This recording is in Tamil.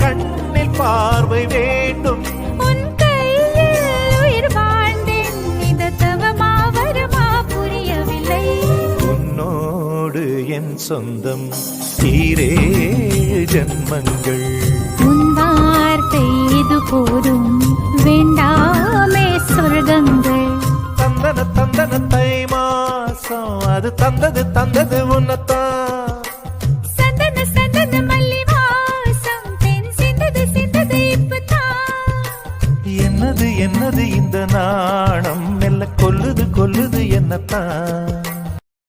கண்ணில் பார்வை வேண்டும். உன் கையில் உயிர் வாழ்ந்தேன், இந்த தவமா வருமா புரியவில்லை. உன்னோடு என் சொந்தம் ஈரேழு ஜன்மங்கள். உன் வார்த்தை இது போதும், வேண்டாமே சொர்க்கங்கள். தந்தன தந்தன தை மாசம் அது தந்தது உன்னத்தான். சந்தன சந்தன மல்லி வாசம் தென் சிந்தது இப்பதான். என்னது இந்த நாணம் மெல்ல கொல்லுது என்னத்தான்.